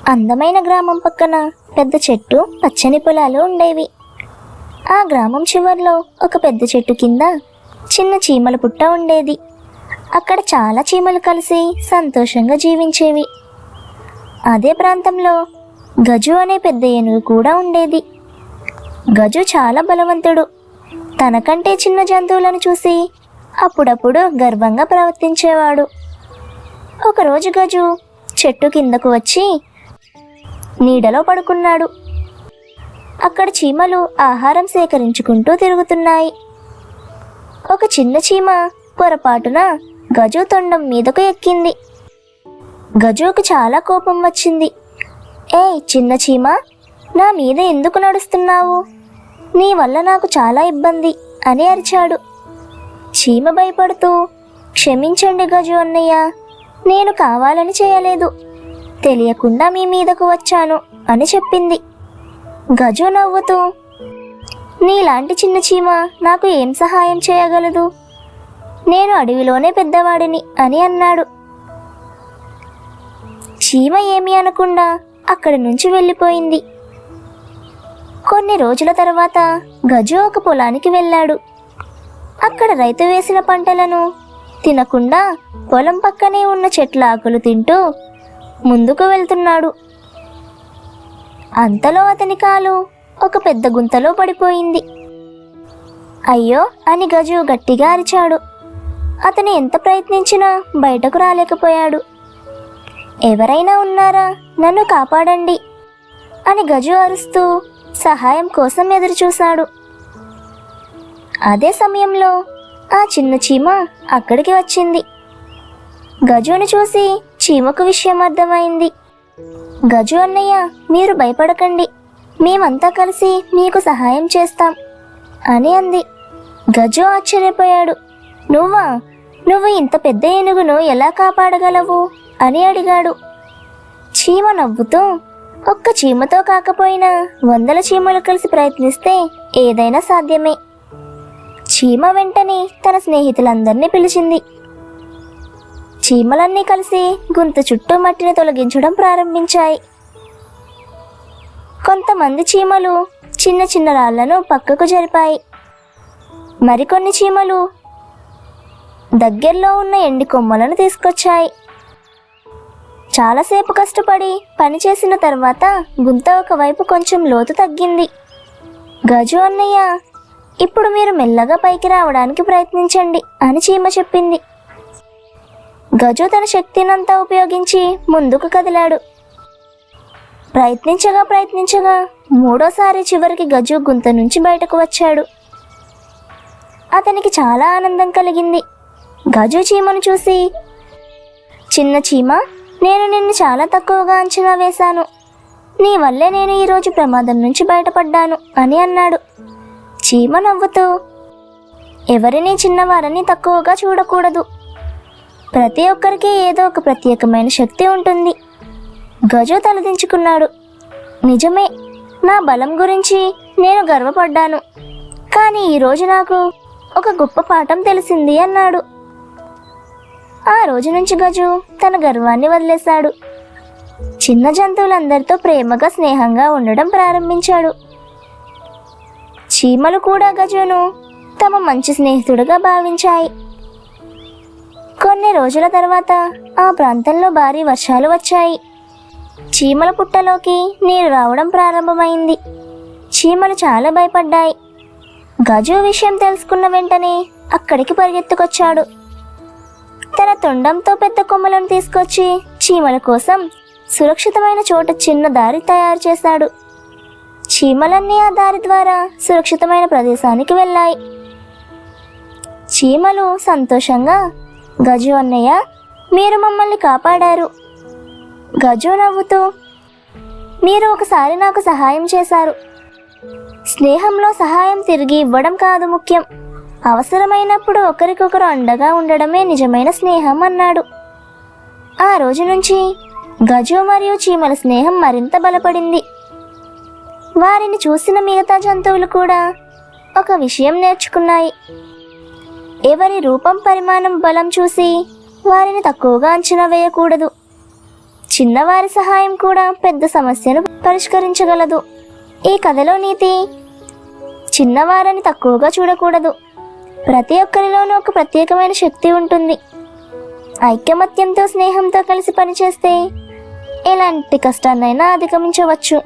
అందమైన గ్రామం పక్కన పెద్ద చెట్టు, పచ్చని పొలాలు ఉండేవి. ఆ గ్రామం చివర్లో ఒక పెద్ద చెట్టు కింద చిన్న చీమల పుట్ట ఉండేది. అక్కడ చాలా చీమలు కలిసి సంతోషంగా జీవించేవి. అదే ప్రాంతంలో గజు అనే పెద్ద ఏనుగు కూడా ఉండేది. గజు చాలా బలవంతుడు. తనకంటే చిన్న జంతువులను చూసి అప్పుడప్పుడు గర్వంగా ప్రవర్తించేవాడు. ఒకరోజు గజు చెట్టు కిందకు వచ్చి నీడలో పడుకున్నాడు. అక్కడ చీమలు ఆహారం సేకరించుకుంటూ తిరుగుతున్నాయి. ఒక చిన్న చీమ పొరపాటున గజు తొండం మీదకు ఎక్కింది. గజుకు చాలా కోపం వచ్చింది. ఏయ్ చిన్న చీమ, నా మీద ఎందుకు నడుస్తున్నావు? నీ వల్ల నాకు చాలా ఇబ్బంది అని అరిచాడు. చీమ భయపడుతూ, క్షమించండి గజు అన్నయ్య, నేను కావాలని చేయలేదు, తెలియకుండా మీ మీదకు వచ్చాను అని చెప్పింది. గజు నవ్వుతూ, నీలాంటి చిన్న చీమ నాకు ఏం సహాయం చేయగలదు? నేను అడవిలోనే పెద్దవాడిని అని అన్నాడు. చీమ ఏమీ అనకుండా అక్కడి నుంచి వెళ్ళిపోయింది. కొన్ని రోజుల తర్వాత గజు ఒక పొలానికి వెళ్ళాడు. అక్కడ రైతు వేసిన పంటలను తినకుండా పొలం పక్కనే ఉన్న చెట్ల ఆకులు తింటూ ముందుకు వెళ్తున్నాడు. అంతలో అతని కాలు ఒక పెద్ద గుంతలో పడిపోయింది. అయ్యో అని గజు గట్టిగా అరిచాడు. అతను ఎంత ప్రయత్నించినా బయటకు రాలేకపోయాడు. ఎవరైనా ఉన్నారా, నన్ను కాపాడండి అని గజు అరుస్తూ సహాయం కోసం ఎదురుచూశాడు. అదే సమయంలో ఆ చిన్న చీమ అక్కడికి వచ్చింది. గజుని చూసి చీమకు విషయం అర్థమైంది. గజు అన్నయ్య, మీరు భయపడకండి, మేమంతా కలిసి మీకు సహాయం చేస్తాం అని అంది. గజు ఆశ్చర్యపోయాడు. నువ్వు ఇంత పెద్ద ఏనుగును ఎలా కాపాడగలవు అని అడిగాడు. చీమ నవ్వుతూ, ఒక్క చీమతో కాకపోయినా 100 చీమలు కలిసి ప్రయత్నిస్తే ఏదైనా సాధ్యమే. చీమ వెంటనే తన స్నేహితులందరినీ పిలిచింది. చీమలన్నీ కలిసి గుంత చుట్టూ మట్టిని తొలగించడం ప్రారంభించాయి. కొంతమంది చీమలు చిన్న చిన్న రాళ్లను పక్కకు జరిపాయి. మరికొన్ని చీమలు దగ్గరలో ఉన్న ఎండి కొమ్మలను తీసుకొచ్చాయి. చాలాసేపు కష్టపడి పనిచేసిన తర్వాత గుంత ఒకవైపు కొంచెం లోతు తగ్గింది. గజు అన్నయ్య, ఇప్పుడు మీరు మెల్లగా పైకి రావడానికి ప్రయత్నించండి అని చీమ చెప్పింది. గజు తన శక్తినంతా ఉపయోగించి ముందుకు కదిలాడు. ప్రయత్నించగా మూడోసారి చివరికి గజు గుంత నుంచి బయటకు వచ్చాడు. అతనికి చాలా ఆనందం కలిగింది. గజు చీమను చూసి, చిన్న చీమ, నేను నిన్ను చాలా తక్కువగా అంచనా వేశాను, నీ వల్లే నేను ఈరోజు ప్రమాదం నుంచి బయటపడ్డాను అని అన్నాడు. చీమ నవ్వుతూ, ఎవరిని చిన్నవారని తక్కువగా చూడకూడదు, ప్రతి ఒక్కరికి ఏదో ఒక ప్రత్యేకమైన శక్తి ఉంటుంది. గజు తలదించుకున్నాడు. నిజమే, నా బలం గురించి నేను గర్వపడ్డాను, కానీ ఈరోజు నాకు ఒక గొప్ప పాఠం తెలిసింది అన్నాడు. ఆ రోజు నుంచి గజు తన గర్వాన్ని వదిలేశాడు. చిన్న జంతువులందరితో ప్రేమగా స్నేహంగా ఉండడం ప్రారంభించాడు. చీమలు కూడా గజును తమ మంచి స్నేహితుడిగా భావించాయి. కొన్ని రోజుల తర్వాత ఆ ప్రాంతంలో భారీ వర్షాలు వచ్చాయి. చీమల పుట్టలోకి నీరు రావడం ప్రారంభమైంది. చీమలు చాలా భయపడ్డాయి. గజు విషయం తెలుసుకున్న వెంటనే అక్కడికి పరిగెత్తుకొచ్చాడు. తన తొండంతో పెద్ద కొమ్మలను తీసుకొచ్చి చీమల కోసం సురక్షితమైన చోట చిన్న దారి తయారు చేశాడు. చీమలన్నీ ఆ దారి ద్వారా సురక్షితమైన ప్రదేశానికి వెళ్ళాయి. చీమలు సంతోషంగా, గజు అన్నయ్య, మీరు మమ్మల్ని కాపాడారు. గజు నవ్వుతూ, మీరు ఒకసారి నాకు సహాయం చేశారు. స్నేహంలో సహాయం తిరిగి ఇవ్వడం కాదు ముఖ్యం, అవసరమైనప్పుడు ఒకరికొకరు అండగా ఉండడమే నిజమైన స్నేహం అన్నాడు. ఆ రోజు నుంచి గజు మరియు చీమల స్నేహం మరింత బలపడింది. వారిని చూసిన మిగతా జంతువులు కూడా ఒక విషయం నేర్చుకున్నాయి. ఎవరి రూపం, పరిమాణం, బలం చూసి వారిని తక్కువగా అంచనా వేయకూడదు. చిన్నవారి సహాయం కూడా పెద్ద సమస్యను పరిష్కరించగలదు. ఈ కథలో నీతి: చిన్నవారని తక్కువగా చూడకూడదు. ప్రతి ఒక్కరిలోనూ ఒక ప్రత్యేకమైన శక్తి ఉంటుంది. ఐకమత్యంతో, స్నేహంతో కలిసి పనిచేస్తే ఎలాంటి కష్టాన్నైనా అధిగమించవచ్చు.